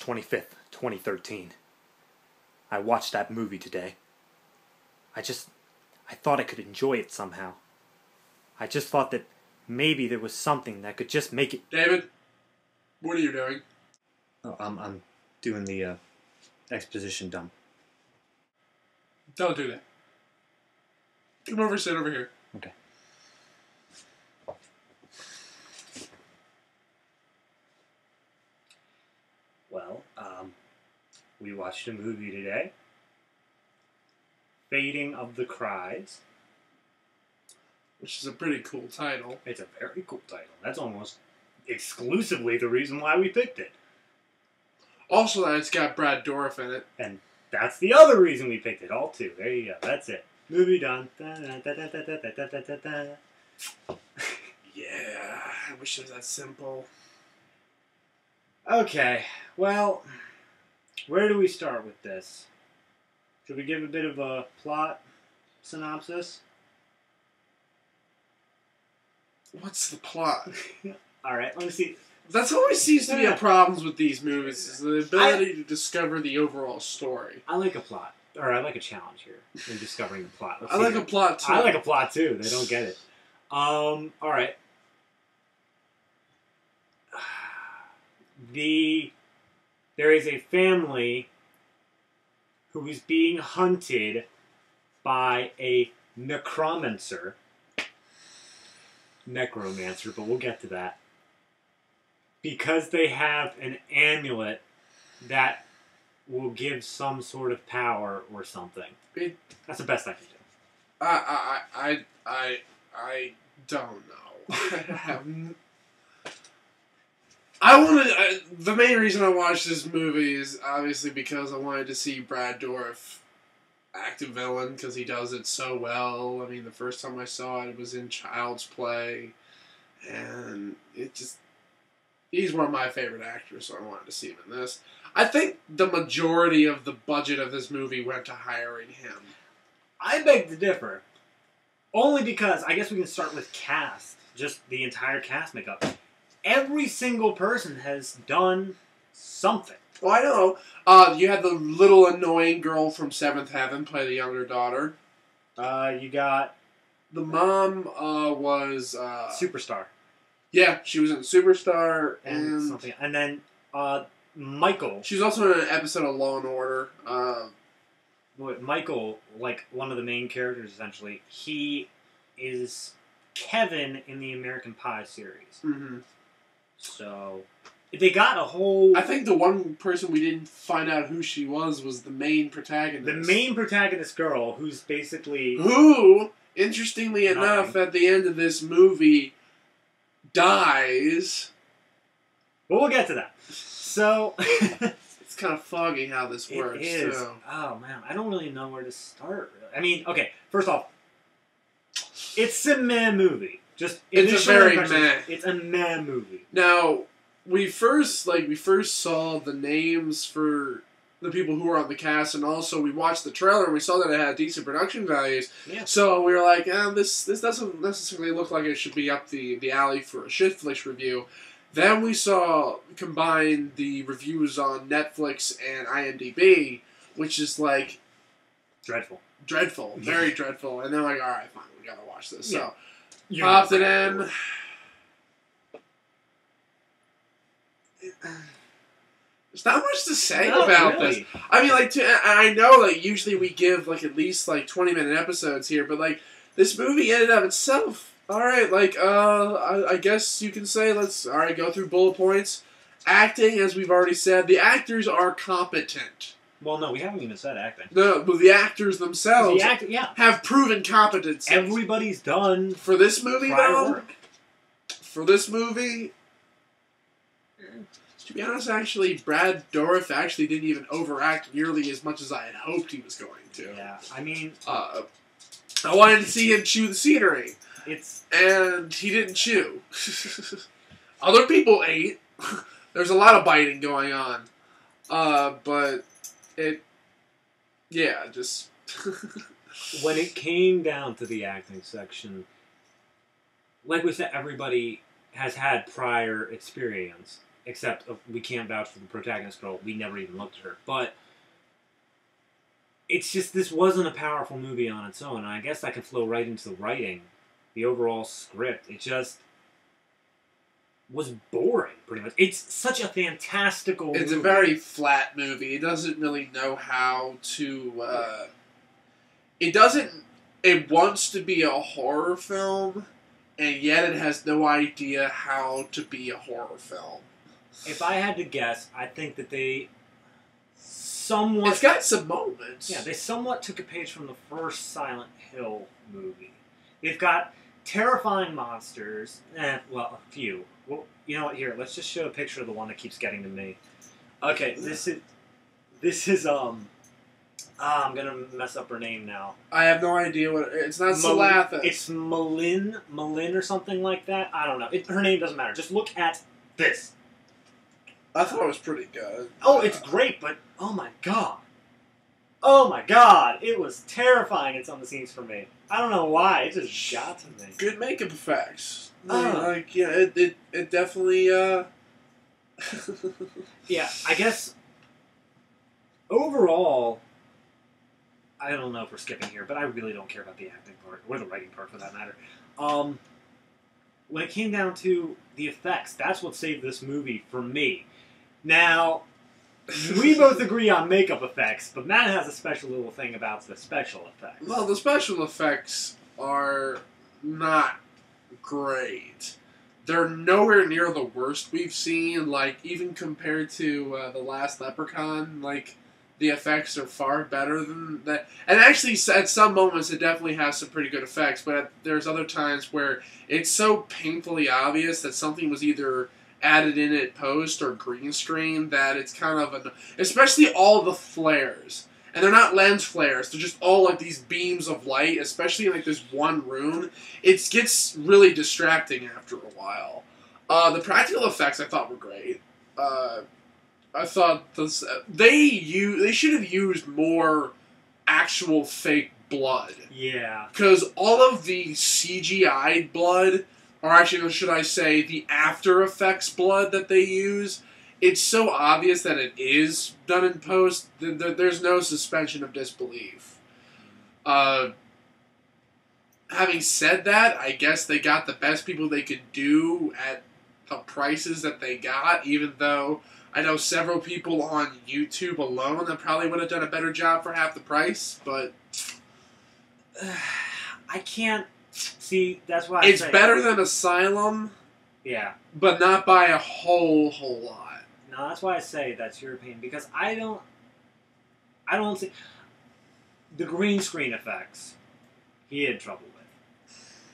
25th, 2013. I watched that movie today. I thought I could enjoy it somehow. I just thought that maybe there was something that could just make it... David, what are you doing? Oh, I'm doing the exposition dump. Don't do that. Come over, sit over here. Okay. Well, we watched a movie today. Fading of the Cries. Which is a pretty cool title. It's a very cool title. That's almost exclusively the reason why we picked it. Also, that it's got Brad Dourif in it. And that's the other reason we picked it. All two. There you go. That's it. Movie done. Yeah, I wish it was that simple. Okay. Well, where do we start with this? Should we give a bit of a plot synopsis? What's the plot? Alright, let me see. That's always seems to be a problem with these movies, is the ability to discover the overall story. I like a plot. Or I like a challenge here in discovering the plot. I like a plot too. I like a plot too. They don't get it. Alright. There is a family who is being hunted by a necromancer, but we'll get to that. Because they have an amulet that will give some sort of power or something. That's the best I can do. I don't know. The main reason I watched this movie is obviously because I wanted to see Brad Dourif act a villain, because he does it so well. I mean, the first time I saw it was in Child's Play, and he's one of my favorite actors, so I wanted to see him in this. I think the majority of the budget of this movie went to hiring him. I beg to differ. Only because, I guess we can start with cast. Just the entire cast makeup. Every single person has done something. Well, I know. You had the little annoying girl from Seventh Heaven play the younger daughter. You got... The mom was... Superstar. Yeah, she was in Superstar and something. And then Michael. She was also in an episode of Law and Order. Michael, like one of the main characters, essentially, he is Kevin in the American Pie series. Mm-hmm. So they got a whole... I think the one person we didn't find out who she was the main protagonist. The main protagonist girl, who's basically... Who, interestingly enough, at the end of this movie, dies. But we'll get to that. So... It's kind of foggy how this works, It is. too. Oh, man. I don't really know where to start. I mean, okay, first off, it's a meh movie. It's a very meh. It's a meh movie. Now, we first saw the names for the people who were on the cast, and also we watched the trailer and we saw that it had decent production values. Yeah. So we were like, this doesn't necessarily look like it should be up the alley for a ShitFlix review. Then we saw combined the reviews on Netflix and IMDb, which is like dreadful, very dreadful. And they're like, all right, fine, we gotta watch this. Yeah. So. Popped it in. There's not much to say about this. I mean, I know, usually we give, at least, 20-minute episodes here, but, this movie in and of itself, alright, I guess you can say, go through bullet points. Acting, as we've already said, the actors are competent. Well, no, we haven't even said acting. No, but the actors themselves have proven competence. Everybody's done for this movie, though. Work. For this movie, to be honest, actually, Brad Dourif actually didn't even overact nearly as much as I had hoped he was going to. Yeah, I mean, I wanted to see him chew the scenery, and he didn't chew. Other people ate. There's a lot of biting going on, but. Just... When it came down to the acting section, like we said, everybody has had prior experience. except we can't vouch for the protagonist girl. We never even looked at her. But it's just, this wasn't a powerful movie on its own. And I guess that could flow right into the writing, the overall script. It just was boring, pretty much. It's such a fantastical movie. It's a very flat movie. It doesn't really know how to... It wants to be a horror film, and yet it has no idea how to be a horror film. If I had to guess, I think that they somewhat... It's got some moments. Yeah, they somewhat took a page from the first Silent Hill movie. They've got terrifying monsters. Well, a few. Well, you know what? Here, let's just show a picture of the one that keeps getting to me. Okay, this is I'm gonna mess up her name now. I have no idea what it's not. Salathis. It's Malin or something like that. I don't know. Her name doesn't matter. Just look at this. I thought it was pretty good. Oh, it's great, but oh my god. Oh my god, it was terrifying in some of the scenes for me. I don't know why, it just got to me. Good makeup effects. It definitely, Yeah, I guess, overall, I don't know if we're skipping here, but I really don't care about the acting part, or the writing part for that matter. When it came down to the effects, that's what saved this movie for me. Now, we both agree on makeup effects, but Matt has a special little thing about the special effects. Well, the special effects are not great. They're nowhere near the worst we've seen. Like, even compared to The Last Leprechaun, like, the effects are far better than that. And actually, at some moments, it definitely has some pretty good effects, but there's other times where it's so painfully obvious that something was either added in at post or green screen that it's kind of especially all the flares, and they're not lens flares, they're just all like these beams of light, especially in like this one room. It gets really distracting after a while. The practical effects I thought were great. I thought they should have used more actual fake blood. Yeah, because all of the CGI blood, or actually, should I say, the After Effects blood that they use, it's so obvious that it is done in post, there's no suspension of disbelief. Having said that, I guess they got the best people they could do at the prices that they got, even though I know several people on YouTube alone that probably would have done a better job for half the price, but... I can't... See, that's why it's better than Asylum. Yeah. But not by a whole lot. No, that's why I say that's your opinion, because I don't see... The green screen effects, he had trouble with.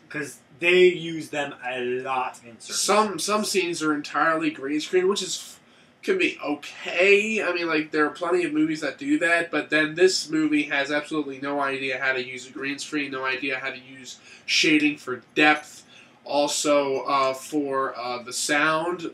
Because they use them a lot in certain Some scenes are entirely green screen, which can be okay. I mean, like, there are plenty of movies that do that, but then this movie has absolutely no idea how to use a green screen, no idea how to use shading for depth, also for the sound.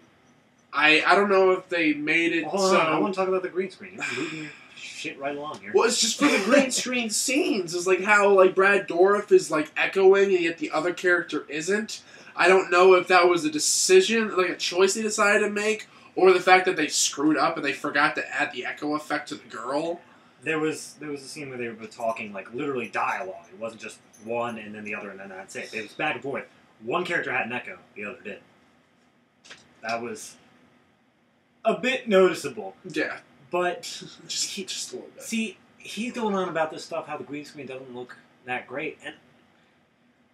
I don't know if they made it Hold on, I want to talk about the green screen. You're moving your shit right along here. Well, it's just for the green screen scenes. It's like how like Brad Dourif is like echoing and yet the other character isn't. I don't know if that was a decision, like a choice they decided to make, or the fact that they screwed up and they forgot to add the echo effect to the girl. There was a scene where they were talking, like, literally dialogue. It wasn't just one and then the other and then that's it. It was back and forth. One character had an echo, the other didn't. That was a bit noticeable. Yeah. But... just a little bit. See, he's going on about this stuff, how the green screen doesn't look that great. And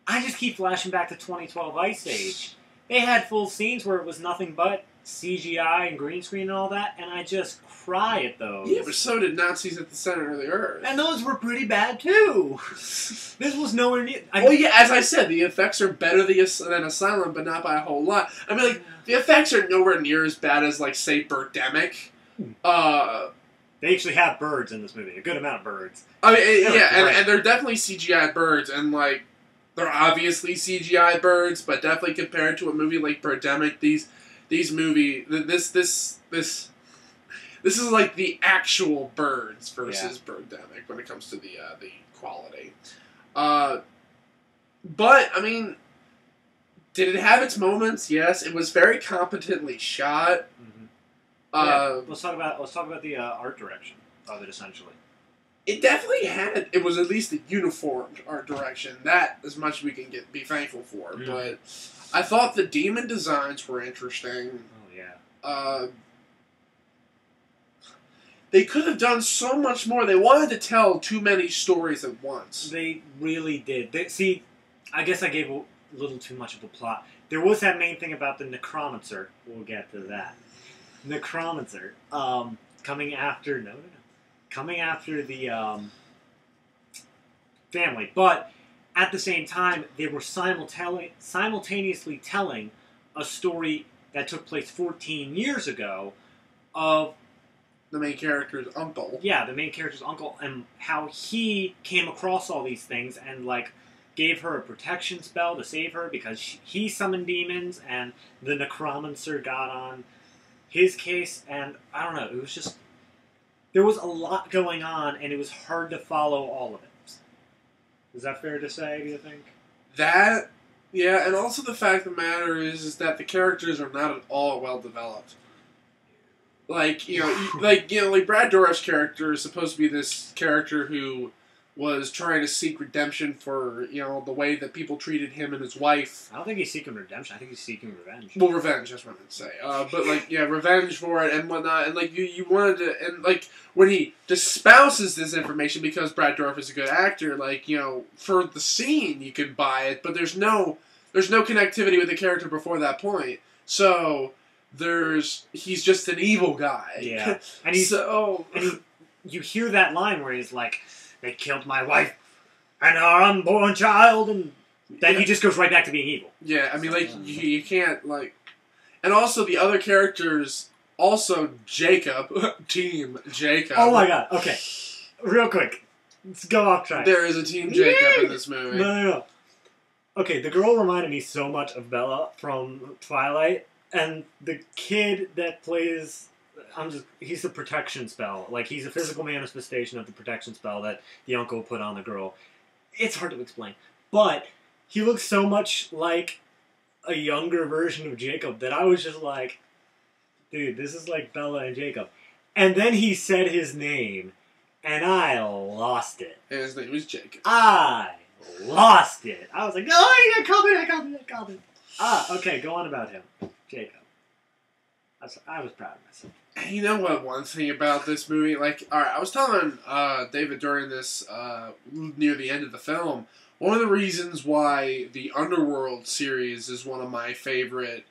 I just keep flashing back to 2012 Ice Age. They had full scenes where it was nothing but CGI and green screen and all that, and I just cry at those. Yeah, but so did Nazis at the Center of the Earth. And those were pretty bad, too. This was nowhere near... Well, yeah, as I said, the effects are better than Asylum, but not by a whole lot. I mean, like, the effects are nowhere near as bad as, like, say, Birdemic. They actually have birds in this movie, a good amount of birds. I mean, yeah, and they're definitely CGI birds, and, like, they're obviously CGI birds, but definitely compared to a movie like Birdemic, these movies, this is like the actual birds versus Birdemic when it comes to the quality. But I mean, did it have its moments? Yes, it was very competently shot. Mm-hmm. Let's talk about the art direction of it. Essentially, it definitely had. It was at least a uniformed art direction. That as much as we can be thankful for. Mm. But I thought the demon designs were interesting. Oh yeah. They could have done so much more. They wanted to tell too many stories at once. They really did. See, I guess I gave a little too much of a plot. There was that main thing about the necromancer. We'll get to that. Necromancer, coming after the family, but at the same time, they were simultaneously telling a story that took place 14 years ago of the main character's uncle. Yeah, the main character's uncle, and how he came across all these things and, like, gave her a protection spell to save her because he summoned demons, and the necromancer got on his case, and I don't know, it was just... There was a lot going on, and it was hard to follow all of it. Is that fair to say, do you think? That, yeah, and also the fact of the matter is that the characters are not at all well developed. Like, like Brad Dourif's character is supposed to be this character who was trying to seek redemption for, the way that people treated him and his wife. I don't think he's seeking redemption. I think he's seeking revenge. Well, revenge, that's what I meant to say. But, revenge for it and whatnot. And, you wanted to... And, when he espouses this information, because Brad Dourif is a good actor, for the scene, you can buy it, but there's no connectivity with the character before that point. So... he's just an evil guy. Yeah. And you hear that line where he's like, they killed my wife and our unborn child, and then he just goes right back to being evil. Yeah, I mean, you can't, and also the other characters, also Jacob, Team Jacob. Oh my god, okay. Real quick. Let's go off track. There is a Team Jacob in this movie. No. Okay, the girl reminded me so much of Bella from Twilight. And the kid that plays, he's the protection spell. He's a physical manifestation of the protection spell that the uncle put on the girl. It's hard to explain. But he looks so much like a younger version of Jacob that I was just like, dude, this is like Bella and Jacob. And then he said his name, and I lost it. And his name is Jacob. I lost it. I was like, no, I called it. Okay, go on about him. Jacob. I was proud of myself. You know what? One thing about this movie, alright, I was telling David during this, near the end of the film, one of the reasons why the Underworld series is one of my favorite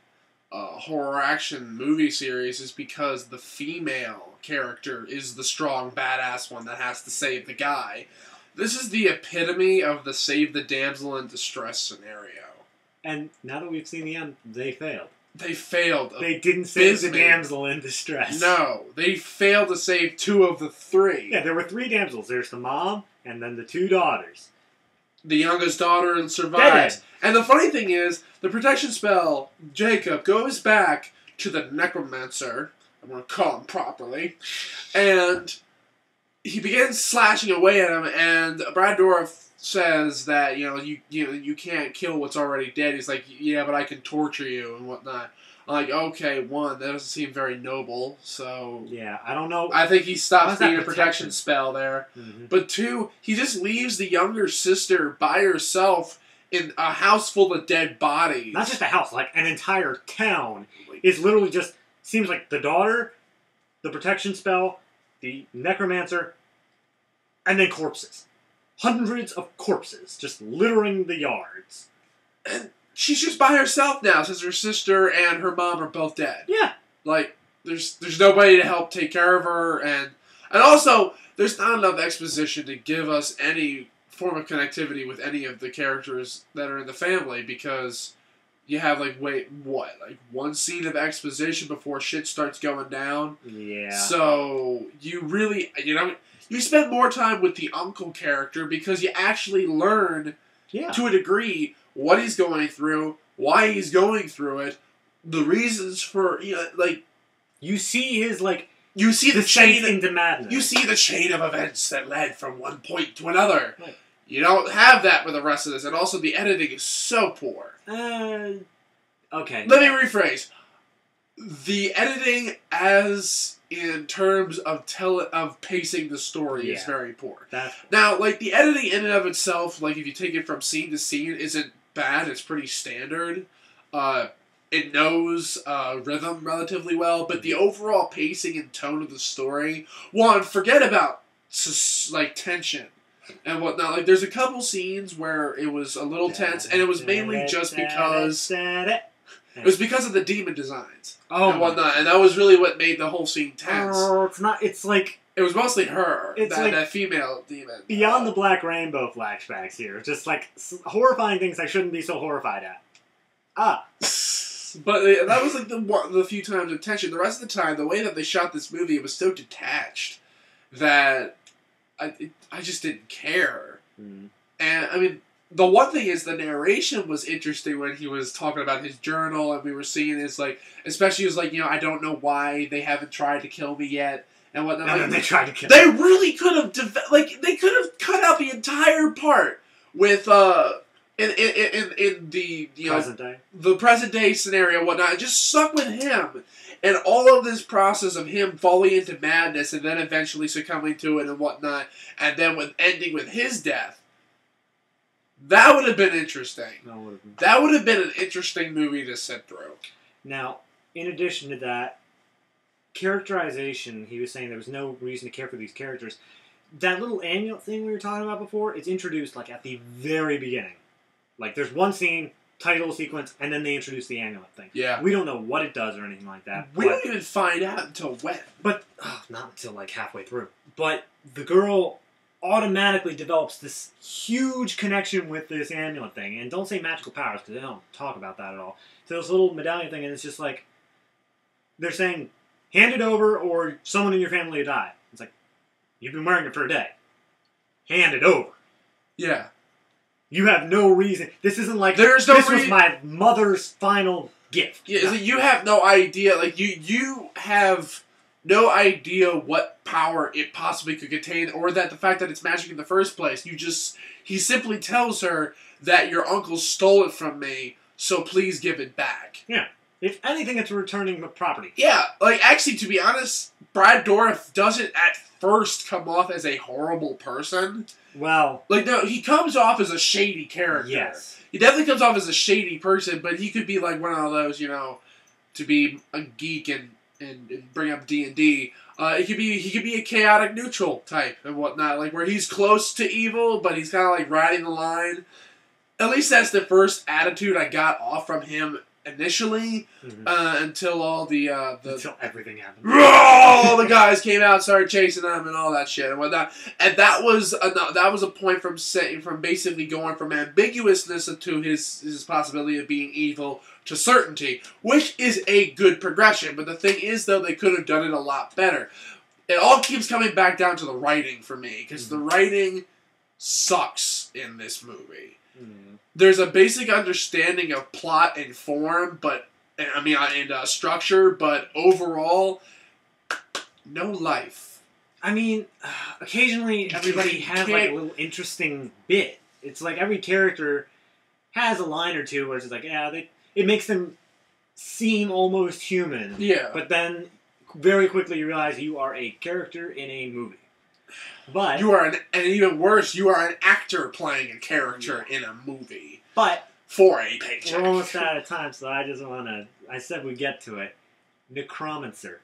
horror action movie series is because the female character is the strong, badass one that has to save the guy. This is the epitome of the save the damsel in distress scenario. And now that we've seen the end, they failed. They failed. They didn't save the damsel in distress. No, they failed to save 2 of the 3. Yeah, there were 3 damsels. There's the mom, and then the 2 daughters. The youngest daughter survives. And the funny thing is, the protection spell, Jacob, goes back to the necromancer. I'm going to call him properly. And he begins slashing away at him, and Brad Dourif says that, you can't kill what's already dead. He's like, yeah, but I can torture you and whatnot. I'm like, okay, 1, that doesn't seem very noble, so... Yeah, I don't know. I think he stops being a protection spell there. Mm-hmm. But 2, he just leaves the younger sister by herself in a house full of dead bodies. Not just a house, an entire town is literally just... Seems like the daughter, the protection spell, the necromancer, and then corpses. Hundreds of corpses just littering the yards. And she's just by herself now since her sister and her mom are both dead. Yeah. There's nobody to help take care of her, and also there's not enough exposition to give us any form of connectivity with any of the characters that are in the family, because you have, one scene of exposition before shit starts going down. Yeah. So, you really, you spend more time with the uncle character because you actually learn, to a degree, what he's going through, why he's going through it, the reasons for, You see his, you see the chain into madness. You see the chain of events that led from one point to another. Right. You don't have that with the rest of this, and also the editing is so poor. Okay. Let me rephrase. the editing, as in terms of pacing the story, is very poor. Now, like, the editing in and of itself, like, if you take it from scene to scene, isn't bad. It's pretty standard. It knows rhythm relatively well, but the overall pacing and tone of the story, forget about like tension and whatnot. Like, there's a couple scenes where it was a little tense, and it was mainly just because it was because of the demon designs and whatnot, and that was really what made the whole scene tense. It's not. It's like it was mostly her, it's like that female demon. Beyond the Black Rainbow flashbacks here, just like horrifying things I shouldn't be so horrified at. But that was like the few times of tension. The rest of the time, the way that they shot this movie, it was so detached that I just didn't care. And I mean, the one thing is the narration was interesting when he was talking about his journal, and we were seeing his, like, especially he was like, I don't know why they haven't tried to kill me yet and whatnot. And then they tried to kill me. They really could have they could have cut out the entire part with in the present day. The present day scenario and whatnot. It just stuck with him. And all of this process of him falling into madness and then eventually succumbing to it and whatnot, and then ending with his death. That would have been interesting. That would have been an interesting movie to sit through. Now, in addition to that, characterization, he was saying there was no reason to care for these characters. That little amulet thing we were talking about before, it's introduced like at the very beginning. Like, there's one scene, title sequence, and then they introduce the amulet thing. Yeah. We don't know what it does or anything like that. We don't even find out until when. But, not until like halfway through. But the girl automatically develops this huge connection with this amulet thing. And don't say magical powers, because they don't talk about that at all. So this little medallion thing, and it's just like, they're saying, hand it over or someone in your family will die. It's like, you've been wearing it for a day. Hand it over. Yeah. You have no reason. This isn't like, this was my mother's final gift. Yeah, no. You have no idea. Like, you have no idea what power it possibly could contain, or that the fact that it's magic in the first place. He simply tells her that your uncle stole it from me, so please give it back. Yeah. If anything, it's returning the property. Yeah. Like, actually, to be honest, Brad Dourif doesn't at first come off as a horrible person. Well, like, no, he comes off as a shady character. Yes. He definitely comes off as a shady person, but he could be like one of those, to be a geek and bring up D&D. He could be a chaotic neutral type and whatnot, like where he's close to evil, but he's kind of like riding the line. At least that's the first attitude I got off from him initially, until all until everything happened. All the guys came out, started chasing them, and all that shit and whatnot. And that was a point from basically going from ambiguousness to his possibility of being evil to certainty, which is a good progression. But the thing is, though, they could have done it a lot better. It all keeps coming back down to the writing for me, because the writing sucks in this movie. There's a basic understanding of plot and form, and structure, but overall, no life. I mean, occasionally everybody has like a little interesting bit. It's like every character has a line or two where it's just like, it makes them seem almost human. Yeah. But then very quickly you realize you are a character in a movie. But you are and even worse, you are an actor playing a character in a movie. But for a paycheck. We're almost out of time, so I said we'd get to it. Necromancer.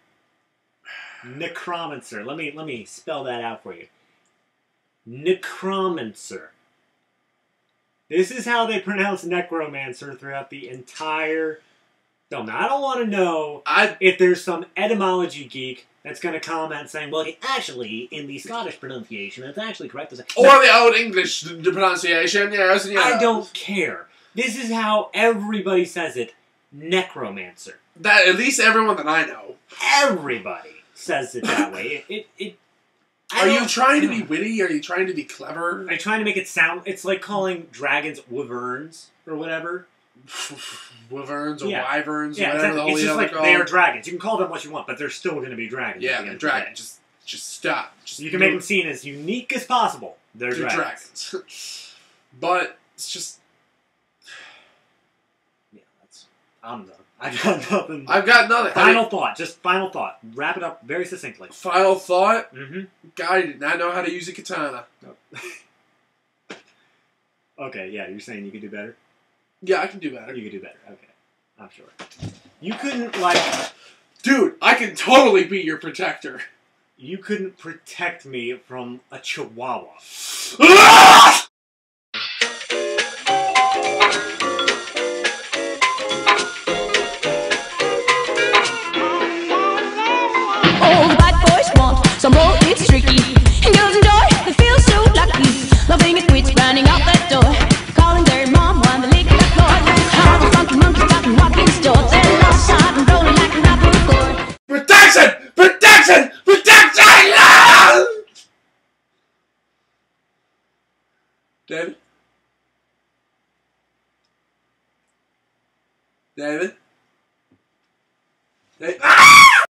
Necromancer. Let me spell that out for you. Necromancer. This is how they pronounce necromancer throughout the entire film. Now, I don't want to know if there's some etymology geek that's going to comment saying, well, actually, in the Scottish pronunciation, it's actually correct to say... Or the old English pronunciation, yes. I don't care. This is how everybody says it. Necromancer. That, at least everyone that I know. Everybody says it that way. Are you trying to be witty? Are you trying to be clever? Are you trying to make it sound... It's like calling dragons wyverns, or whatever. Wyverns or wyverns or whatever exactly. the whole It's just like called. they are dragons. You can call them what you want, but they're still going to be dragons. Yeah, they're dragons. Just stop. You can make them seem as unique as possible. They're dragons. But it's just... Yeah, that's... I'm done. I got nothing. I've got nothing. Final thought. Just final thought. Wrap it up very succinctly. Final thought? Mm-hmm. Guy did not know how to use a katana. Nope. Okay, yeah, you're saying you could do better? Yeah, I can do better. You could do better. Okay. I'm sure. You couldn't, like... Dude, I can totally be your protector. You couldn't protect me from a chihuahua. All the bad boys want some more, it's tricky. And girls enjoy, they feel so lucky. Loving it, quits running out that door. Calling their mom while they're licking the floor. How the funky monkeys got them walking stores. They're outside and rolling like a rap record. Protection! Protection! Protection! Ah! David? David? Ah!